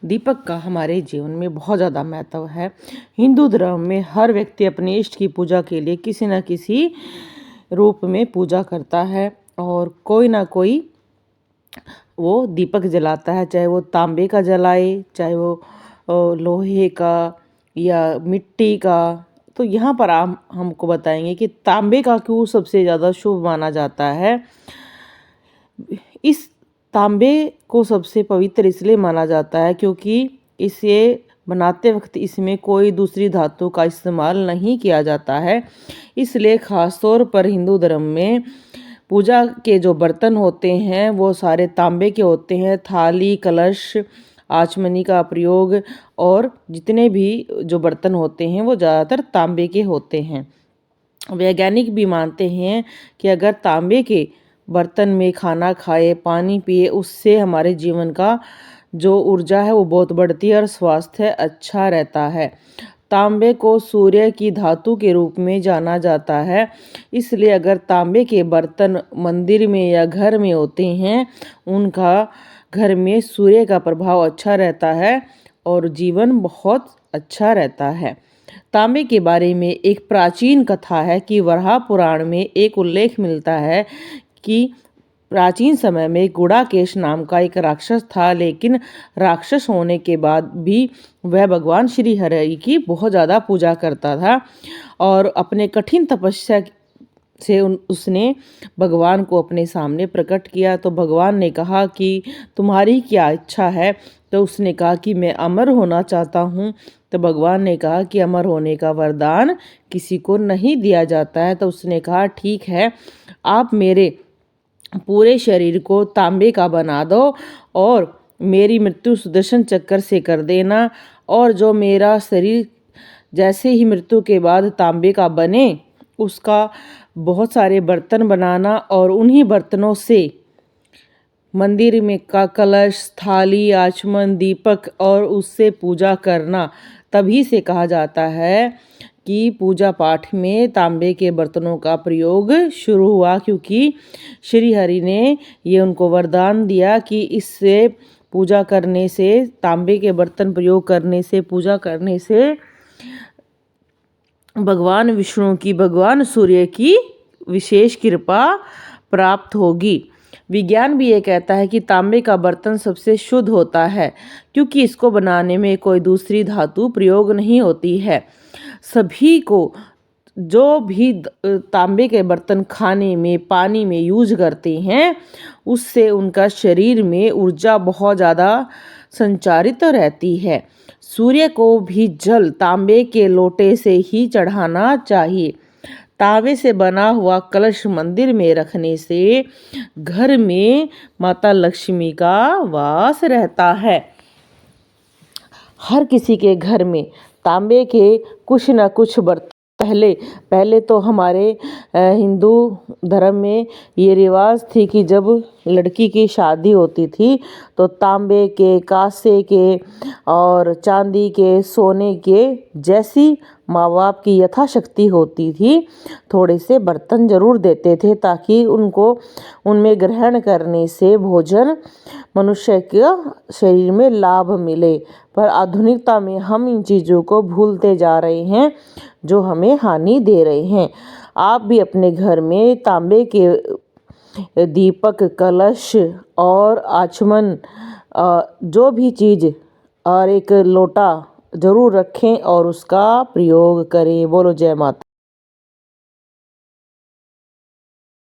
दीपक का हमारे जीवन में बहुत ज़्यादा महत्व है। हिंदू धर्म में हर व्यक्ति अपने इष्ट की पूजा के लिए किसी न किसी रूप में पूजा करता है और कोई ना कोई वो दीपक जलाता है, चाहे वो तांबे का जलाए, चाहे वो लोहे का या मिट्टी का। तो यहाँ पर आप हमको बताएंगे कि तांबे का क्यों सबसे ज़्यादा शुभ माना जाता है। इस तांबे को सबसे पवित्र इसलिए माना जाता है क्योंकि इसे बनाते वक्त इसमें कोई दूसरी धातु का इस्तेमाल नहीं किया जाता है। इसलिए ख़ास तौर पर हिंदू धर्म में पूजा के जो बर्तन होते हैं वो सारे तांबे के होते हैं। थाली, कलश, आचमनी का प्रयोग और जितने भी जो बर्तन होते हैं वो ज़्यादातर तांबे के होते हैं। वैज्ञानिक भी मानते हैं कि अगर तांबे के बर्तन में खाना खाए, पानी पिए, उससे हमारे जीवन का जो ऊर्जा है वो बहुत बढ़ती है और स्वास्थ्य अच्छा रहता है। तांबे को सूर्य की धातु के रूप में जाना जाता है, इसलिए अगर तांबे के बर्तन मंदिर में या घर में होते हैं, उनका घर में सूर्य का प्रभाव अच्छा रहता है और जीवन बहुत अच्छा रहता है। तांबे के बारे में एक प्राचीन कथा है कि वराह पुराण में एक उल्लेख मिलता है कि प्राचीन समय में गुड़ाकेश नाम का एक राक्षस था, लेकिन राक्षस होने के बाद भी वह भगवान श्री हरि की बहुत ज़्यादा पूजा करता था और अपने कठिन तपस्या से उसने भगवान को अपने सामने प्रकट किया। तो भगवान ने कहा कि तुम्हारी क्या इच्छा है? तो उसने कहा कि मैं अमर होना चाहता हूँ। तो भगवान ने कहा कि अमर होने का वरदान किसी को नहीं दिया जाता है। तो उसने कहा ठीक है, आप मेरे पूरे शरीर को तांबे का बना दो और मेरी मृत्यु सुदर्शन चक्र से कर देना, और जो मेरा शरीर जैसे ही मृत्यु के बाद तांबे का बने उसका बहुत सारे बर्तन बनाना और उन्हीं बर्तनों से मंदिर में का कलश, थाली, आचमन, दीपक और उससे पूजा करना। तभी से कहा जाता है कि पूजा पाठ में तांबे के बर्तनों का प्रयोग शुरू हुआ, क्योंकि श्री हरि ने ये उनको वरदान दिया कि इससे पूजा करने से, तांबे के बर्तन प्रयोग करने से, पूजा करने से भगवान विष्णु की, भगवान सूर्य की विशेष कृपा प्राप्त होगी। विज्ञान भी ये कहता है कि तांबे का बर्तन सबसे शुद्ध होता है क्योंकि इसको बनाने में कोई दूसरी धातु प्रयोग नहीं होती है। सभी को जो भी तांबे के बर्तन खाने में, पानी में यूज करते हैं, उससे उनका शरीर में ऊर्जा बहुत ज़्यादा संचारित रहती है। सूर्य को भी जल तांबे के लोटे से ही चढ़ाना चाहिए। तांबे से बना हुआ कलश मंदिर में रखने से घर में माता लक्ष्मी का वास रहता है। हर किसी के घर में तांबे के कुछ न कुछ बर्तन पहले तो हमारे हिंदू धर्म में ये रिवाज थी कि जब लड़की की शादी होती थी तो तांबे के, कांसे के और चांदी के, सोने के, जैसी माँ बाप की यथाशक्ति होती थी, थोड़े से बर्तन जरूर देते थे ताकि उनको उनमें ग्रहण करने से भोजन मनुष्य के शरीर में लाभ मिले। पर आधुनिकता में हम इन चीज़ों को भूलते जा रहे हैं जो हमें हानि दे रहे हैं। आप भी अपने घर में तांबे के दीपक, कलश और आचमन, जो भी चीज़ और एक लोटा जरूर रखें और उसका प्रयोग करें। बोलो जय माता।